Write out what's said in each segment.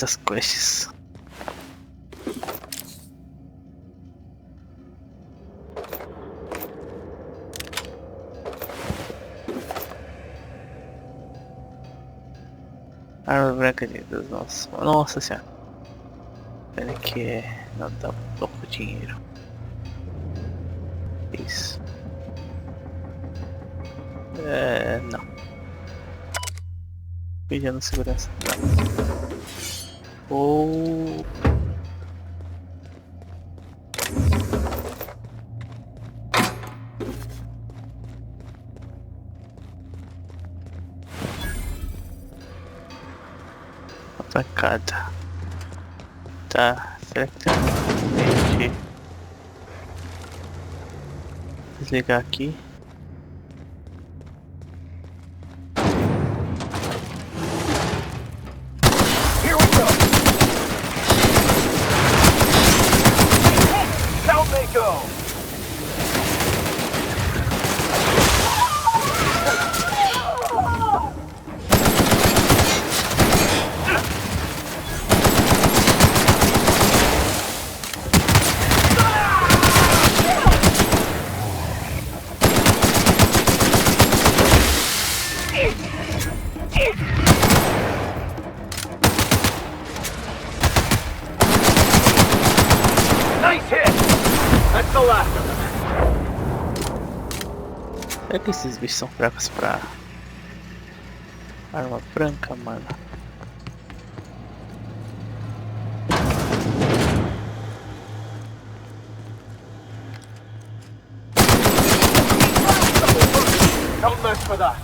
muitas quests. Arma branca de Deus, nossa senhora. Pena que não dá pouco dinheiro. Isso. Não. Pedindo segurança. Não. Ou... Pancada. Tá, será que tem um jeito de desligar aqui? Here we go. Down they go. Nice hit. That's the last of them. Será que esses bichos são fracos pra arma branca, mano? Don't mess with us.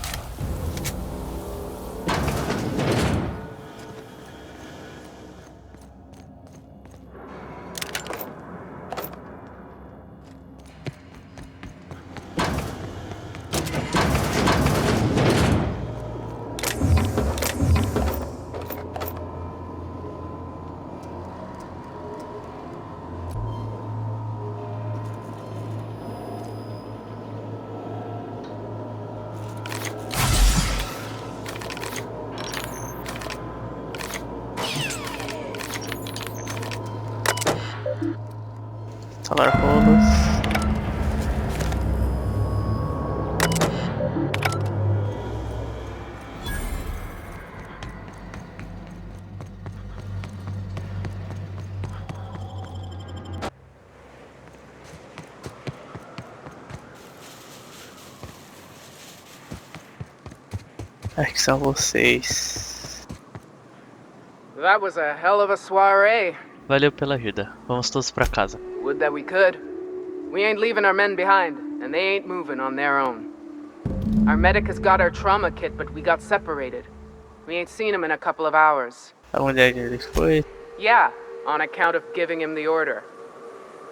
Instalar rolos. Acho que são vocês. That was a hell of a soiree. Valeu pela ajuda. Vamos todos pra casa. Would that we could. We ain't leaving our men behind, and they ain't moving on their own. Our medic has got our trauma kit, but we got separated. We ain't seen him in a couple of hours. A mulher dele foi. Yeah, on account of giving him the order.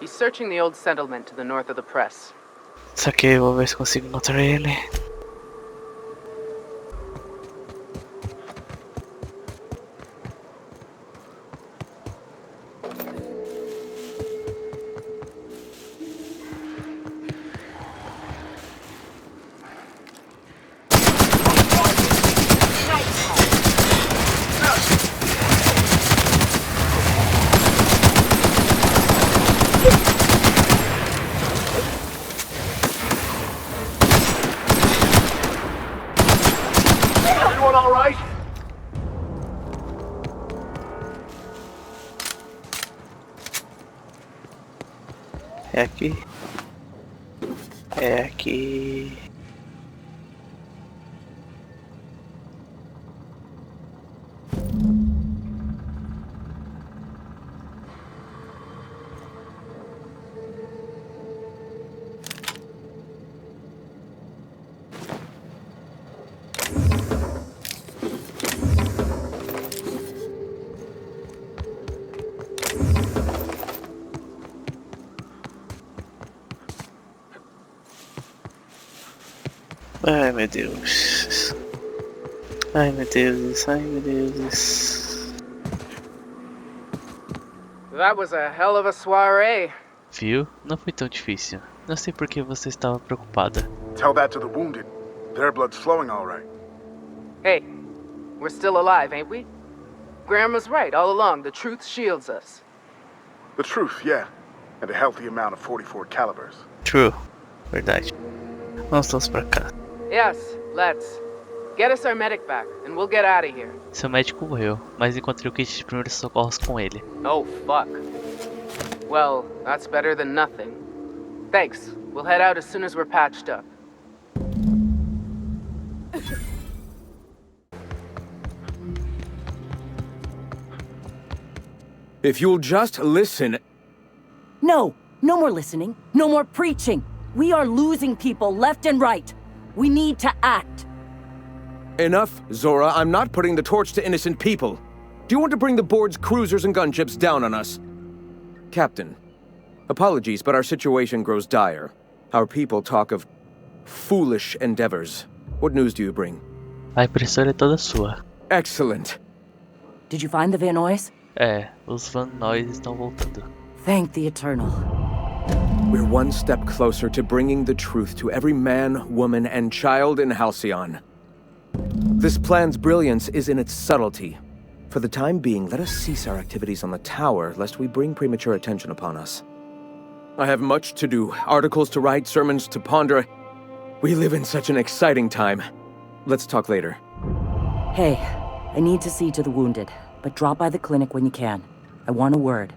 He's searching the old settlement to the north of the press. Saquei, vou ver se consigo encontrar ele. Everyone all right? É aqui. É aqui. Ai meu Deus. Ai meu Deus, ai meu Deus. That was a hell of a soiree. Viu? Não foi tão difícil. Não sei por que você estava preocupada. Tell that to the wounded. Their blood's flowing all right. Hey, we're still alive, ain't we? Graham was right all along. The truth shields us. The truth, yeah. And a healthy amount of 44 calibers. True. Verdade. Vamos todos pra cá. Yes, let's. Get us our medic back, and we'll get out of here. Seu médico morreu, mas encontrei o kit de primeiros socorros com ele. Oh, fuck. Well, that's better than nothing. Thanks. We'll head out as soon as we're patched up. If you'll just listen... No! No more listening. No more preaching. We are losing people left and right. We need to act. Enough, Zora. I'm not putting the torch to innocent people. Do you want to bring the board's cruisers and gunships down on us? Captain, apologies, but our situation grows dire. Our people talk of foolish endeavors. What news do you bring? A impressora é toda sua. Excellent. Did you find the Van Nuys? Os Van Nuys estão voltando. Thank the Eternal. We're one step closer to bringing the truth to every man, woman, and child in Halcyon. This plan's brilliance is in its subtlety. For the time being, let us cease our activities on the tower, lest we bring premature attention upon us. I have much to do, articles to write, sermons to ponder. We live in such an exciting time. Let's talk later. Hey, I need to see to the wounded, but drop by the clinic when you can. I want a word.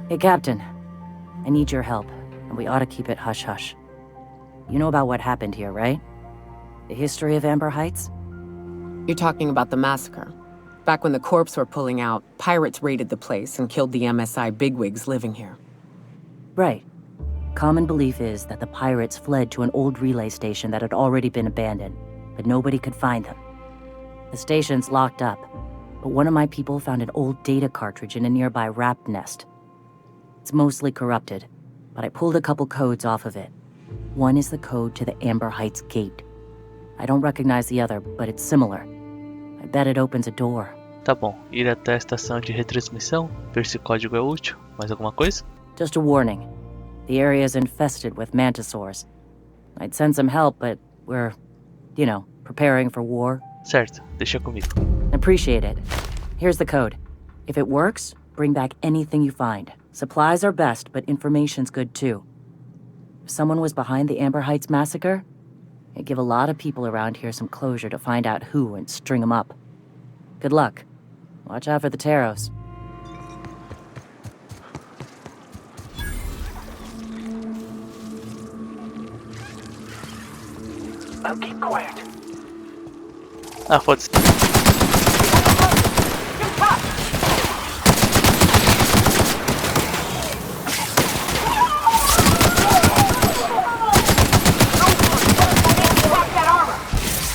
Hey, Captain. I need your help, and we ought to keep it hush-hush. You know about what happened here, right? The history of Amber Heights? You're talking about the massacre. Back when the corps were pulling out, pirates raided the place and killed the MSI bigwigs living here. Right. Common belief is that the pirates fled to an old relay station that had already been abandoned, but nobody could find them. The station's locked up, but one of my people found an old data cartridge in a nearby rat nest. It's mostly corrupted, but I pulled a couple codes off of it. One is the code to the Amber Heights gate. I don't recognize the other, but it's similar. I bet it opens a door. Tá bom, ir até a estação de retransmissão, ver se o código é útil. Mais alguma coisa? Just a warning. The area is infested with mantisaurs. I'd send some help, but we're, preparing for war. Certo, deixa comigo. Appreciate it. Here's the code. If it works, bring back anything you find. Supplies are best, but information's good too. If someone was behind the Amber Heights massacre, it'd give a lot of people around here some closure to find out who and string them up. Good luck. Watch out for the Taros. Now keep quiet. Ah, foda-se.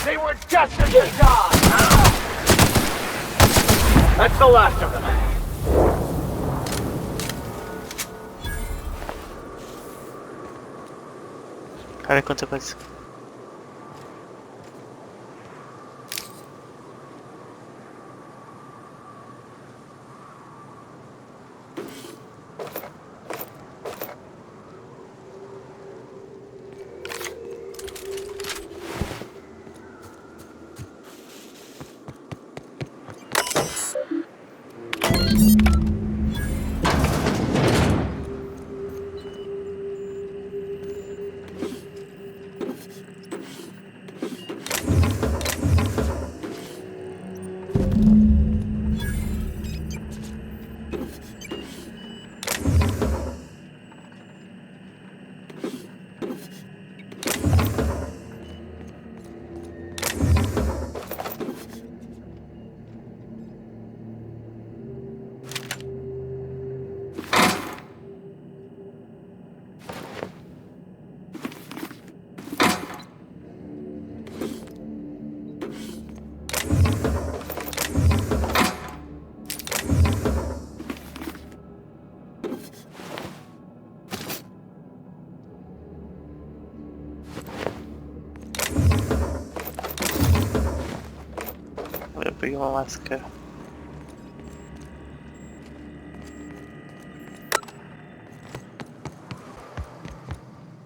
They were destined to die. That's the last of them. Cara, quanta coisa. Peguei uma máscara.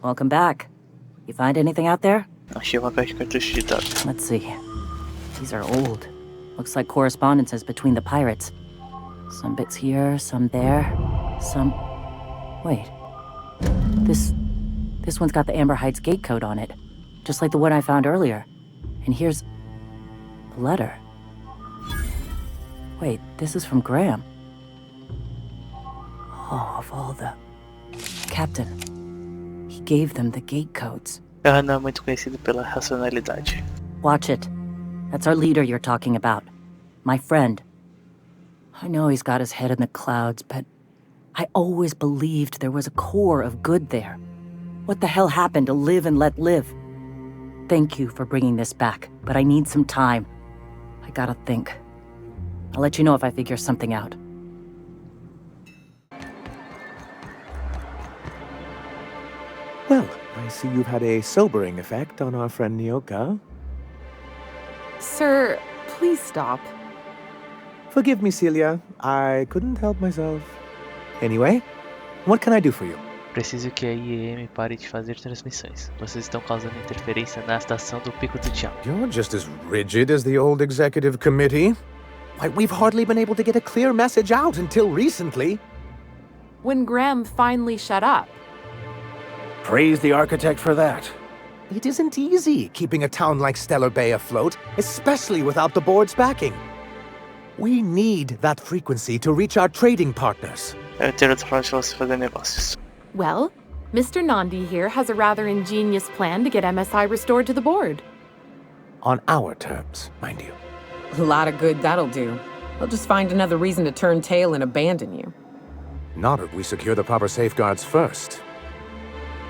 Welcome back. You find anything out there? Achei uma caixa de cartucho de dados. Let's see. These are old. Looks like correspondences between the pirates. Some bits here, some there, some... Wait. This one's got the Amber Heights gate code on it. Just like the one I found earlier. And here's... a letter. Wait, this is from Graham. Oh, of all the... Captain. He gave them the gate codes. Ela não é muito conhecida pela racionalidade. Watch it. That's our leader you're talking about. My friend. I know he's got his head in the clouds, but I always believed there was a core of good there. What the hell happened to live and let live? Thank you for bringing this back, but I need some time. I gotta think. I'll let you know if I figure something out. Well, I see you've had a sobering effect on our friend Nyoka. Sir, please stop. Forgive me, Celia. I couldn't help myself. Anyway, what can I do for you? Preciso que a IEM pare de fazer transmissões. Vocês estão causando interferência na estação do Pico do Diabo. You're just as rigid as the old executive committee. Why, we've hardly been able to get a clear message out until recently. When Graham finally shut up. Praise the architect for that. It isn't easy keeping a town like Stellar Bay afloat, especially without the board's backing. We need that frequency to reach our trading partners. Eu ter outra forma de você fazer negócios. Well, Mr. Nandi here has a rather ingenious plan to get MSI restored to the board. On our terms, mind you. A lot of good that'll do. They'll just find another reason to turn tail and abandon you. Not if we secure the proper safeguards first.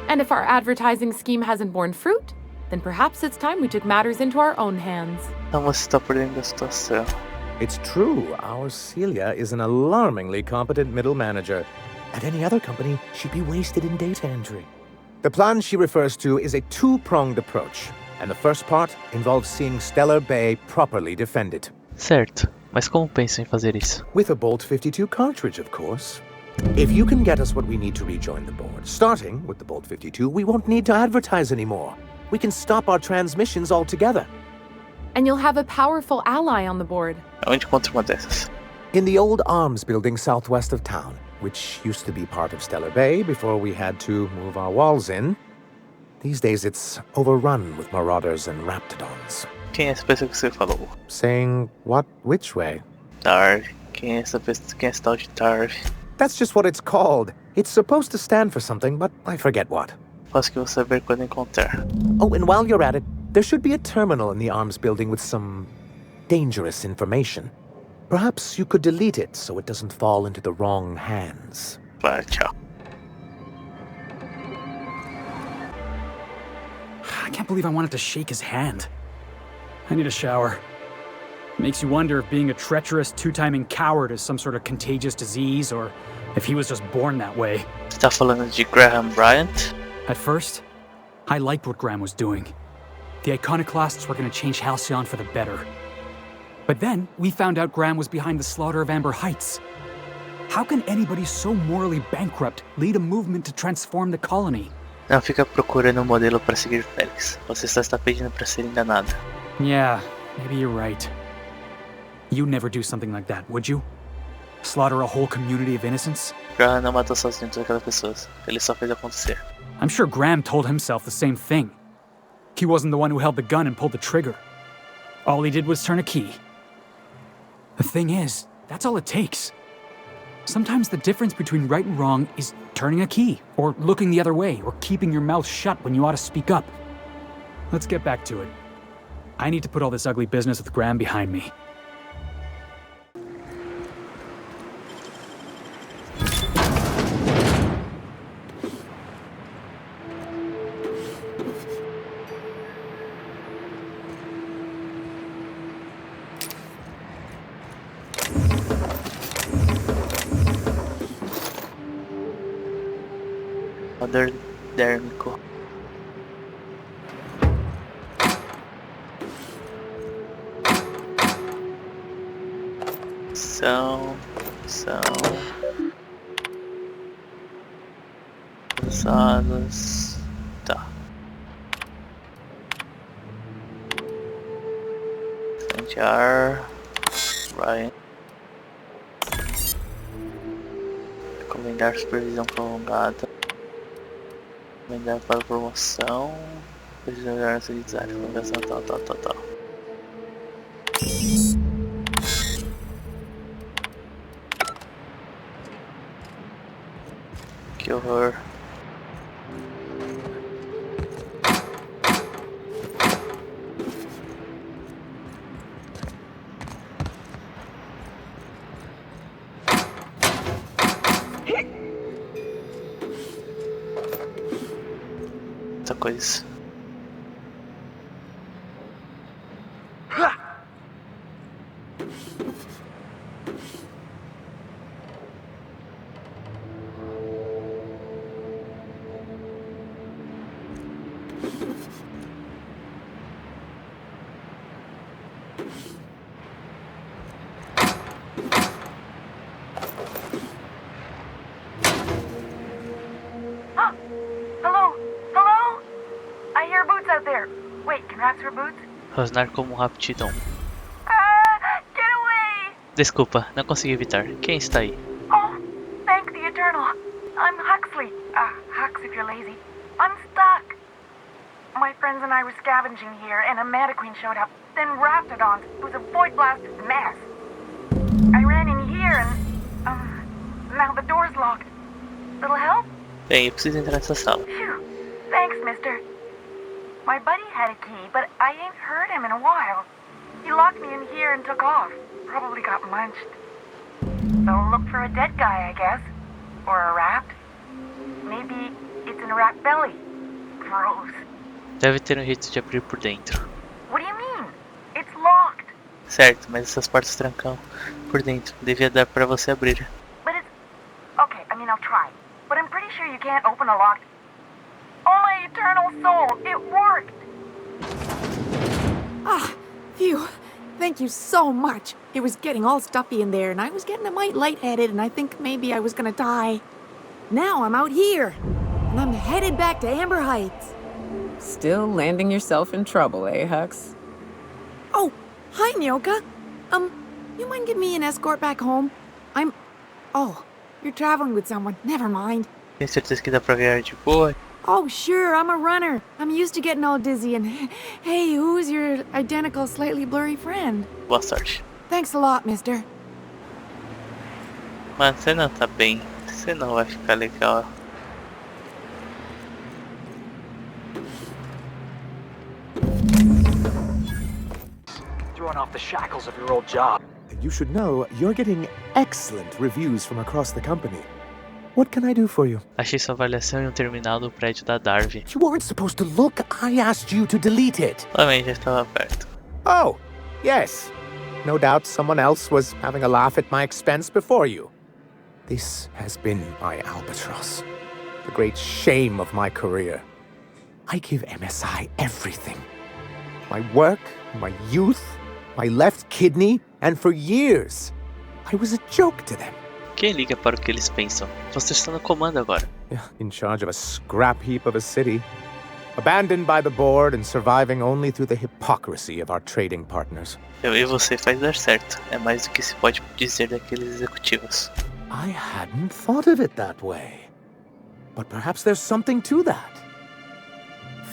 And if our advertising scheme hasn't borne fruit, then perhaps it's time we took matters into our own hands. Então você está por dentro da situação. It's true, our Celia is an alarmingly competent middle manager. At any other company, she'd be wasted in data entry. The plan she refers to is a two-pronged approach, and the first part involves seeing Stellar Bay properly defended. Certo, mas como pensam em fazer isso? With a Bolt 52 cartridge, of course. If you can get us what we need to rejoin the board, starting with the Bolt 52, we won't need to advertise anymore. We can stop our transmissions altogether. And you'll have a powerful ally on the board. Onde encontro uma dessas? In the old arms building southwest of town, which used to be part of Stellar Bay before we had to move our walls in. These days it's overrun with marauders and raptidons. Quem é essa pessoa que você falou? Saying what which way? Tarv. Quem é essa pessoa? Quem é esse tal de Tarv? That's just what it's called. It's supposed to stand for something, but I forget what. Posso que vou saber quando encontrar. Oh, and while you're at it, there should be a terminal in the arms building with some dangerous information. Perhaps you could delete it so it doesn't fall into the wrong hands. Claro, tchau. I can't believe I wanted to shake his hand. I need a shower. Makes you wonder if being a treacherous, two-timing coward is some sort of contagious disease, or if he was just born that way. Você tá falando de Graham Bryant? At first, I liked what Graham was doing. The Iconoclasts were going to change Halcyon for the better. But then, we found out Graham was behind the slaughter of Amber Heights. How can anybody so morally bankrupt lead a movement to transform the colony? Não fica procurando modelo para seguir Félix. Você só está pedindo para ser enganada. Yeah, maybe you're right. You'd never do something like that, would you? Slaughter a whole community of innocents? Graham não matou sozinho todas aquelas pessoas. Ele só fez acontecer. I'm sure Graham told himself the same thing. He wasn't the one who held the gun and pulled the trigger. All he did was turn a key. The thing is, that's all it takes. Sometimes the difference between right and wrong is turning a key, or looking the other way, or keeping your mouth shut when you ought to speak up. Let's get back to it. I need to put all this ugly business with Graham behind me. Dérmico. São usados. Tá. Incendiar. Ryan. Recomendar supervisão prolongada. Recomendar para promoção. Precisar de design, conversão, tal. Que horror. Muita coisa. Hello? I hear boots out there. Wait, can rats wear boots? Rosnar como um raptidão. Get away! Desculpa, não consegui evitar. Quem está aí? Oh, thank the Eternal. I'm Huxley. Hux if you're lazy. I'm stuck. My friends and I were scavenging here, and a Manta Queen showed up. Then Raptidons. It was a void-blasted mess. I ran in here and, now the door's locked. Little help? Bem, eu preciso entrar nessa sala. Phew. Thanks, mister. My buddy had a key, but I ain't heard him in a while. He locked me in here and took off. Probably got munched. So look for a dead guy, I guess. Or a rat. Maybe it's in a rat belly. Gross. Deve ter jeito de abrir por dentro. What do you mean? It's locked. Certo, mas essas portas trancam por dentro. Devia dar pra você abrir. But it's... Okay, I mean, I'll try. But I'm pretty sure you can't open a locked... Oh, my eternal soul! It worked! Phew. Thank you so much. It was getting all stuffy in there, and I was getting a mite lightheaded, and I think maybe I was gonna die. Now I'm out here, and I'm headed back to Amber Heights. Still landing yourself in trouble, eh, Hux? Oh, hi, Nyoka. You mind giving me an escort back home? Oh, you're traveling with someone. Never mind. Tem certeza que dá pra viajar de boa? Oh, sure, I'm a runner. I'm used to getting all dizzy, and hey, who's your identical, slightly blurry friend? Boa sorte. Thanks a lot, mister. Mano, você não tá bem. Você não vai ficar legal. Throwing off the shackles of your old job. You should know, you're getting excellent reviews from across the company. What can I do for you? Achei sua avaliação em um terminal do prédio da Darby. You weren't supposed to look. I asked you to delete it. Realmente já estava perto. Oh, yes. No doubt someone else was having a laugh at my expense before you. This has been my albatross. The great shame of my career. I give MSI everything. My work, my youth, my left kidney, and for years, I was a joke to them. Quem liga para o que eles pensam? Você está no comando agora. In charge of a scrap heap of a city. Abandoned by the board and surviving only through the hypocrisy of our trading partners. Eu e você faz dar certo. É mais do que se pode dizer daqueles executivos. I hadn't thought of it that way. But perhaps there's something to that.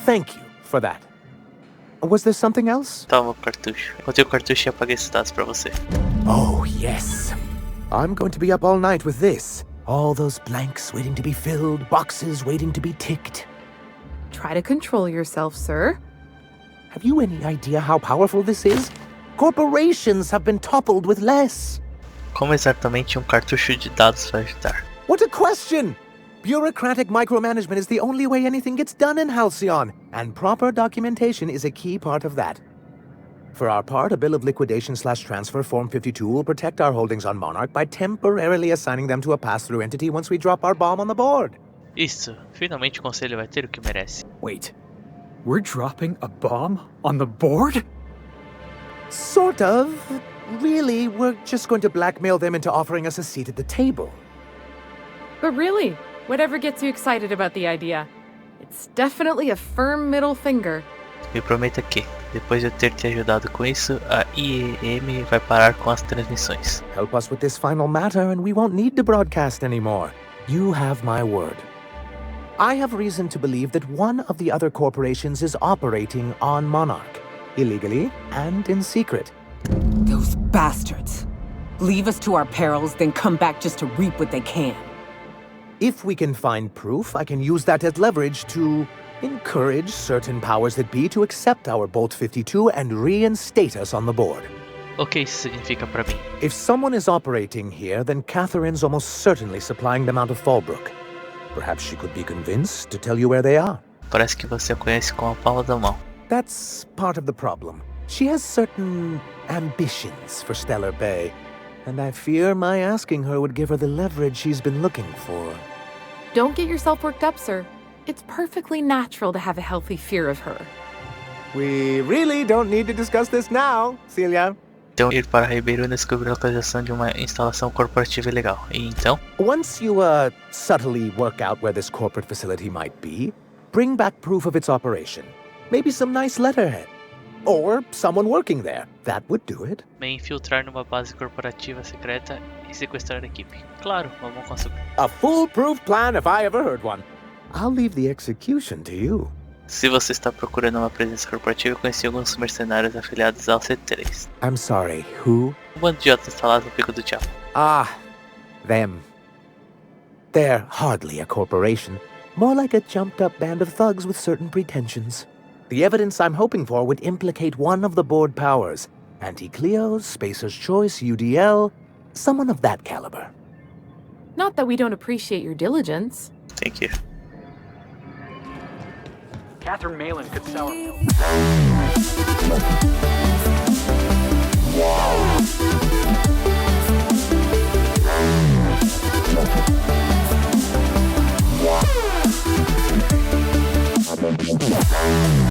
Thank you for that. Was there something else? Toma o cartucho. Encontrei o cartucho e apaguei esses dados pra você. Oh, yes. I'm going to be up all night with this. All those blanks waiting to be filled, boxes waiting to be ticked. Try to control yourself, sir. Have you any idea how powerful this is? Corporations have been toppled with less. Como exatamente um cartucho de dados vai ajudar? What a question! Bureaucratic micromanagement is the only way anything gets done in Halcyon, and proper documentation is a key part of that. For our part, a bill of liquidation/transfer Form 52 will protect our holdings on Monarch by temporarily assigning them to a pass-through entity once we drop our bomb on the board. Isso, finalmente o conselho vai ter o que merece. Wait, we're dropping a bomb on the board? Sort of. Really, we're just going to blackmail them into offering us a seat at the table. But really, whatever gets you excited about the idea. It's definitely a firm middle finger. Me prometa que, depois de eu ter te ajudado com isso, a IEM vai parar com as transmissões. Help us with this final matter and we won't need to broadcast anymore. You have my word. I have reason to believe that one of the other corporations is operating on Monarch, illegally and in secret. Those bastards. Leave us to our perils, then come back just to reap what they can. If we can find proof, I can use that as leverage to encourage certain powers that be to accept our Bolt 52 and reinstate us on the board. O que isso significa pra mim? If someone is operating here, then Catherine's almost certainly supplying them out of Fallbrook. Perhaps she could be convinced to tell you where they are. Parece que você a conhece com a palma da mão. That's part of the problem. She has certain ambitions for Stellar Bay, and I fear my asking her would give her the leverage she's been looking for. Don't get yourself worked up, sir. It's perfectly natural to have a healthy fear of her. We really don't need to discuss this now, Celia. Então ir para Ribeirão e descobrir a localização de uma instalação corporativa ilegal. E então? Once you subtly work out where this corporate facility might be, bring back proof of its operation. Maybe some nice letterhead. Or someone working there. That would do it. Me infiltrar numa base corporativa secreta e sequestrar a equipe. Claro, vamos conseguir. A foolproof plan if I ever heard one. I'll leave the execution to you. Se você está procurando uma presença corporativa, eu conheci alguns mercenários afiliados ao C3. I'm sorry, who? Bando de idiotas instalados no Pico do Diabo. Ah, them. They're hardly a corporation. More like a jumped-up band of thugs with certain pretensions. The evidence I'm hoping for would implicate one of the board powers. Anti-Cleos, Spacer's Choice, UDL, someone of that caliber. Not that we don't appreciate your diligence. Thank you. Catherine Malin could sell her.